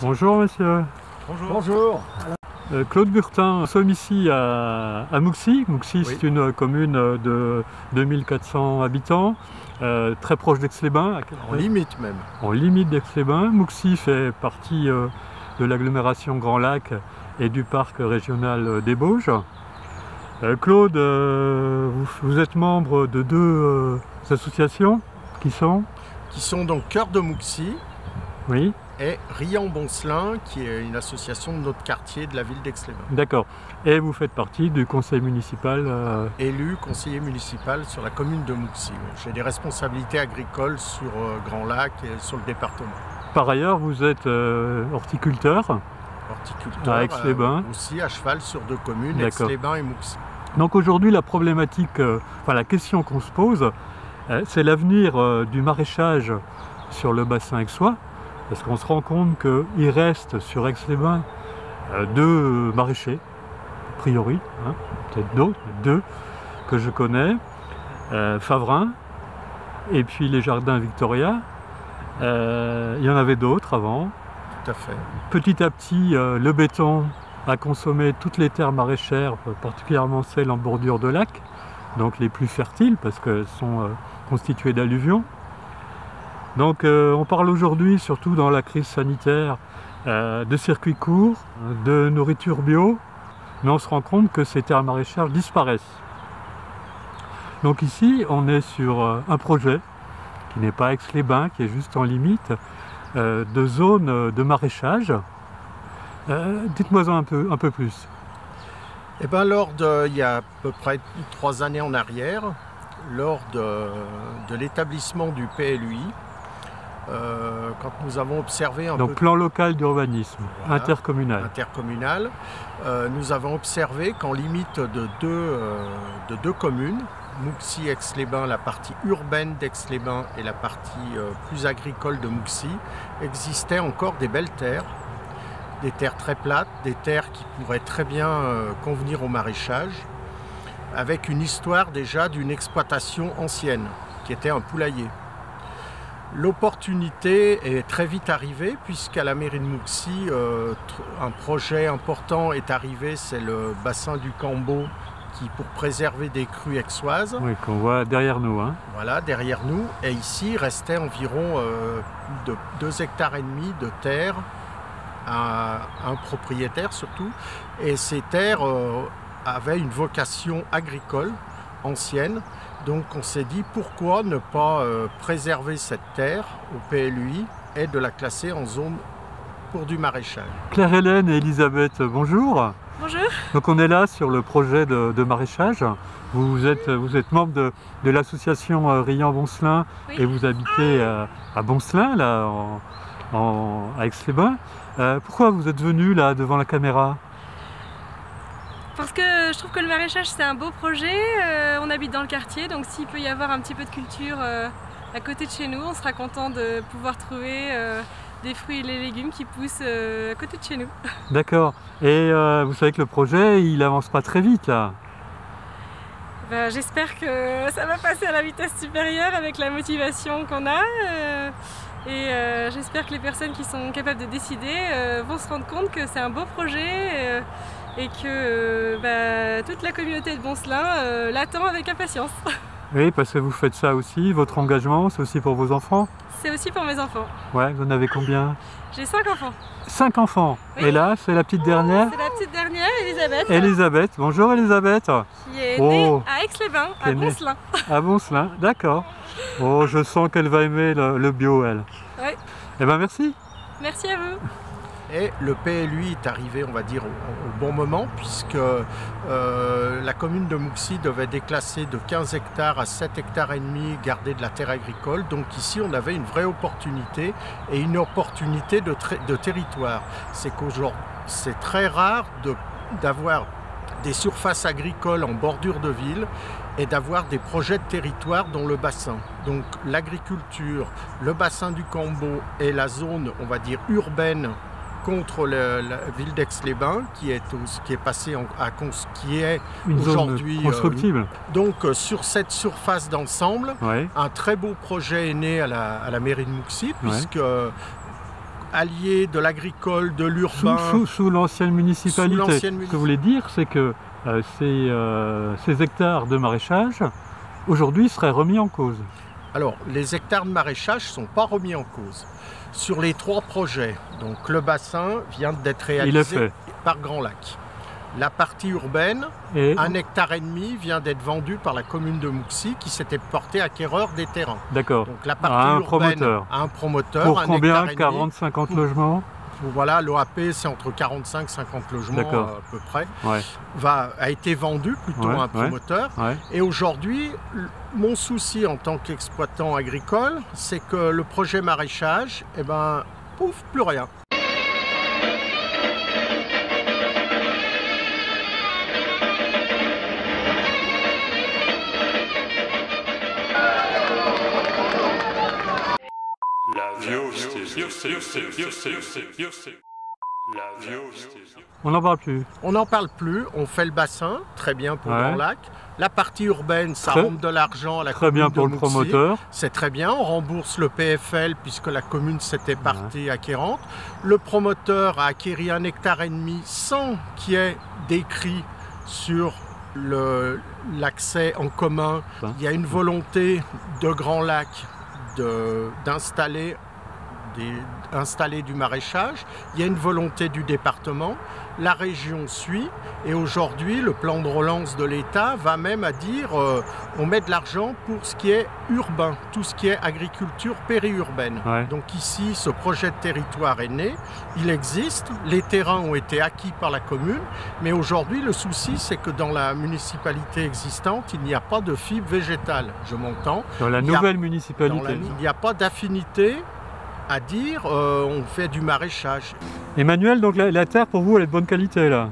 Bonjour monsieur. Bonjour. Claude Burtin, nous sommes ici à Mouxy. Mouxy, Oui. c'est une commune de 2400 habitants, très proche d'Aix-les-Bains. En limite même. En limite d'Aix-les-Bains. Mouxy fait partie de l'agglomération Grand Lac et du parc régional des Bauges. Claude, vous êtes membre de deux associations qui sont? Qui sont donc Cœur de Mouxy Oui, et Riant-Boncelin, qui est une association de notre quartier de la ville d'Aix-les-Bains. d'accord. Et vous faites partie du conseil municipal Élu conseiller municipal sur la commune de Mouxy. J'ai des responsabilités agricoles sur Grand Lac et sur le département. Par ailleurs, vous êtes horticulteur Horticulteur, à Aix-les-Bains. aussi à cheval sur deux communes, D'accord. Aix-les-Bains et Mouxy. Donc aujourd'hui, la problématique, la question qu'on se pose, c'est l'avenir du maraîchage sur le bassin aixois, parce qu'on se rend compte qu'il reste sur Aix-les-Bains deux maraîchers, a priori, hein, peut-être d'autres, mais deux que je connais, Favrin et puis les Jardins Victoria. Il y en avait d'autres avant. Tout à fait. Petit à petit, le béton a consommé toutes les terres maraîchères, particulièrement celles en bordure de lac, donc les plus fertiles parce qu'elles sont constituées d'alluvions. Donc on parle aujourd'hui, surtout dans la crise sanitaire, de circuits courts, de nourriture bio, mais on se rend compte que ces terres maraîchères disparaissent. Donc ici, on est sur un projet qui n'est pas Aix-les-Bains, qui est juste en limite, de zone de maraîchage. Dites-moi un peu plus. Eh bien, il y a à peu près 3 années en arrière, lors de l'établissement du PLUI, quand nous avons observé un Donc peu plan local d'urbanisme, Voilà. intercommunal. intercommunal, nous avons observé qu'en limite de deux communes, Mouxy, Aix-les-Bains, la partie urbaine d'Aix-les-Bains et la partie plus agricole de Mouxy, existaient encore des belles terres, des terres très plates, des terres qui pourraient très bien convenir au maraîchage, avec une histoire déjà d'une exploitation ancienne, qui était un poulailler. L'opportunité est très vite arrivée, puisqu'à la mairie de Mouxy, un projet important est arrivé, c'est le bassin du Cambo, qui pour préserver des crues aixoises. Oui, qu'on voit derrière nous. Hein. Voilà, derrière nous. Et ici, il restait environ de 2,5 hectares de terre à un propriétaire surtout. Et ces terres avaient une vocation agricole ancienne. Donc on s'est dit pourquoi ne pas préserver cette terre au PLUI et de la classer en zone pour du maraîchage. Claire-Hélène et Elisabeth, bonjour. Bonjour. Donc on est là sur le projet de maraîchage. Vous êtes membre de l'association Riant-Boncelin Oui. et vous habitez à Boncelin, là, à Aix-les-Bains. Pourquoi vous êtes venu là devant la caméra? Parce que je trouve que le maraîchage c'est un beau projet, on habite dans le quartier, donc s'il peut y avoir un petit peu de culture à côté de chez nous, on sera content de pouvoir trouver des fruits et des légumes qui poussent à côté de chez nous. D'accord. Et vous savez que le projet, il avance pas très vite là. Ben, j'espère que ça va passer à la vitesse supérieure avec la motivation qu'on a et j'espère que les personnes qui sont capables de décider vont se rendre compte que c'est un beau projet et que toute la communauté de Boncelin l'attend avec impatience. Oui, parce que vous faites ça aussi, votre engagement, c'est aussi pour vos enfants? C'est aussi pour mes enfants. Ouais, vous en avez combien? J'ai 5 enfants. 5 enfants. Oui. Et là, c'est la petite dernière? C'est la petite dernière, Elisabeth, Elisabeth. Bonjour Elisabeth. qui est Oh. née à Aix-les-Bains, Qui à est née. Boncelin. À Boncelin, d'accord. Oh, je sens qu'elle va aimer le bio, elle. Ouais. Eh ben merci. Merci à vous. Et le PLUI est arrivé, on va dire, au bon moment, puisque la commune de Mouxy devait déclasser de 15 hectares à 7 hectares et demi, garder de la terre agricole. Donc ici, on avait une vraie opportunité et une opportunité de territoire. C'est qu'aujourd'hui, c'est très rare d'avoir des surfaces agricoles en bordure de ville et d'avoir des projets de territoire dans le bassin. Donc l'agriculture, le bassin du Cambo et la zone, on va dire, urbaine contre la ville d'Aix-les-Bains, qui est passée qui est Une zone aujourd'hui constructible. donc sur cette surface d'ensemble. Ouais. Un très beau projet est né à la mairie de Mouxy, puisque allié de l'agricole, de l'urbain... Sous l'ancienne municipalité. Ce que vous voulez dire, c'est que ces hectares de maraîchage, aujourd'hui, seraient remis en cause. Alors, les hectares de maraîchage ne sont pas remis en cause. Sur les 3 projets, donc le bassin vient d'être réalisé par Grand Lac. La partie urbaine, 1,5 hectare vient d'être vendu par la commune de Mouxy qui s'était porté acquéreur des terrains. D'accord. Donc la partie urbaine à un promoteur. Pour combien? 40-50 logements? Voilà, l'OAP c'est entre 45 et 50 logements à peu près. Ouais. A été vendu plutôt à un promoteur. Ouais. Et aujourd'hui, mon souci en tant qu'exploitant agricole, c'est que le projet maraîchage, pouf, plus rien. On n'en parle plus. On n'en parle plus, on fait le bassin, très bien pour Grand Lac. La partie urbaine, ça rentre de l'argent à la commune de Mouxy. Très bien pour le promoteur. C'est très bien, on rembourse le PFL puisque la commune s'était partie acquérante. Le promoteur a acquéri 1,5 hectare sans qu'il y ait d'écrit sur l'accès en commun. Il y a une volonté de Grand Lac d'installer du maraîchage, il y a une volonté du département, la région suit et aujourd'hui le plan de relance de l'État va même à dire on met de l'argent pour ce qui est urbain, tout ce qui est agriculture périurbaine. Ouais. Donc ici ce projet de territoire est né, il existe, les terrains ont été acquis par la commune, mais aujourd'hui le souci c'est que dans la municipalité existante il n'y a pas de fibre végétale, je m'entends. Dans la nouvelle municipalité. Il n'y a pas d'affinité à dire on fait du maraîchage. Emmanuel, donc la terre pour vous elle est de bonne qualité là?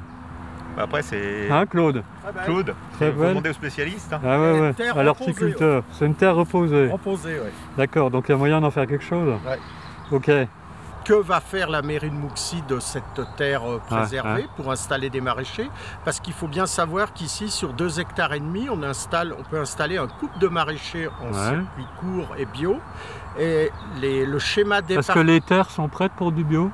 Après c'est... Hein, Claude? Claude, il faut demander aux spécialistes. Hein. Ah ouais, à l'horticulteur. C'est une terre reposée. Reposée, oui. D'accord, donc il y a moyen d'en faire quelque chose? Ouais. Ok. Que va faire la mairie de Mouxy de cette terre préservée pour installer des maraîchers? Parce qu'il faut bien savoir qu'ici, sur 2,5 hectares, on peut installer un couple de maraîchers en circuit court et bio. Et le schéma départ... Parce que les terres sont prêtes pour du bio?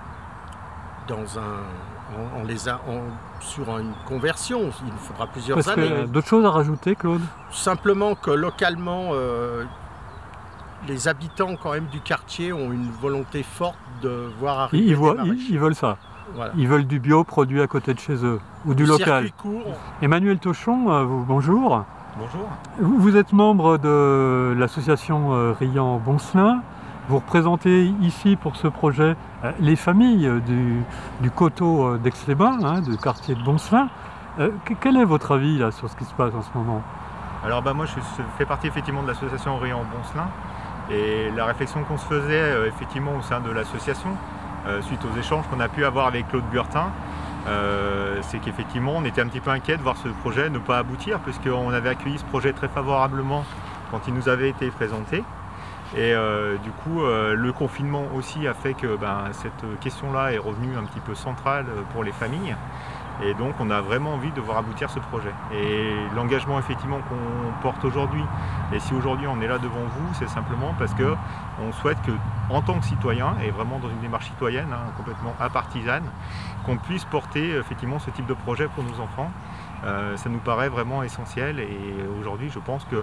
Sur une conversion, il faudra plusieurs années. D'autres choses à rajouter, Claude? Simplement que localement, les habitants quand même du quartier ont une volonté forte de voir arriver ils veulent ça. Voilà. Ils veulent du bio produit à côté de chez eux, ou du local. Circuit court. Emmanuel Tochon, bonjour. Bonjour. Vous êtes membre de l'association Riant-Boncelin. Vous représentez ici pour ce projet les familles du coteau d'Aix-les-Bains, du quartier de Boncelin. Quel est votre avis là, sur ce qui se passe en ce moment? Alors moi je fais partie effectivement de l'association Riant-Boncelin et la réflexion qu'on se faisait effectivement au sein de l'association suite aux échanges qu'on a pu avoir avec Claude Burtin, c'est qu'effectivement on était un petit peu inquiet de voir ce projet ne pas aboutir puisqu'on avait accueilli ce projet très favorablement quand il nous avait été présenté. Et du coup, le confinement aussi a fait que cette question-là est revenue un petit peu centrale pour les familles. Et donc, on a vraiment envie de voir aboutir ce projet. Et l'engagement effectivement qu'on porte aujourd'hui, et si aujourd'hui on est là devant vous, c'est simplement parce qu'on souhaite que, en tant que citoyen, et vraiment dans une démarche citoyenne, complètement apartisane, qu'on puisse porter effectivement ce type de projet pour nos enfants. Ça nous paraît vraiment essentiel. Et aujourd'hui, je pense que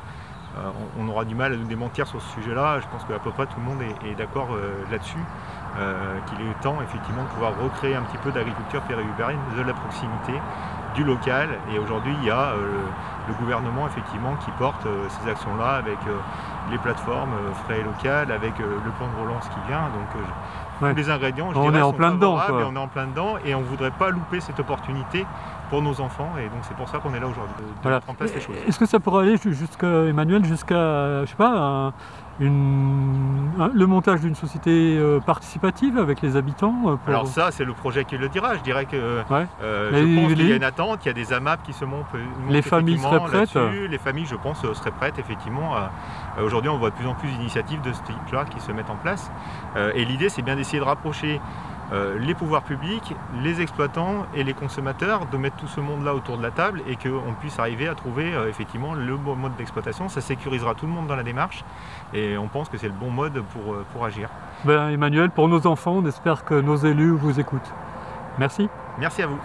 on aura du mal à nous démentir sur ce sujet-là. Je pense qu'à peu près tout le monde est d'accord là-dessus, qu'il est temps effectivement de pouvoir recréer un petit peu d'agriculture périurbaine, de la proximité, du local. Et aujourd'hui, il y a le gouvernement effectivement qui porte ces actions-là avec les plateformes frais local, avec le plan de relance qui vient. Donc tous les ingrédients, je dirais, sont favorables et on est en plein dedans et on ne voudrait pas louper cette opportunité pour nos enfants et donc c'est pour ça qu'on est là aujourd'hui, de mettre en place les choses. Est-ce que ça pourrait aller jusqu'à je sais pas, le montage d'une société participative avec les habitants Alors ça, c'est le projet qui le dira. Je dirais que je pense qu'il y a une attente, il y a des AMAP qui se montent. Les familles seraient prêtes? Les familles, je pense, seraient prêtes effectivement. Aujourd'hui, on voit de plus en plus d'initiatives de ce type-là qui se mettent en place. Et l'idée, c'est bien d'essayer de rapprocher les pouvoirs publics, les exploitants et les consommateurs, de mettre tout ce monde-là autour de la table et qu'on puisse arriver à trouver effectivement le bon mode d'exploitation. Ça sécurisera tout le monde dans la démarche et on pense que c'est le bon mode pour agir. Ben, Emmanuel, pour nos enfants, on espère que nos élus vous écoutent. Merci. Merci à vous.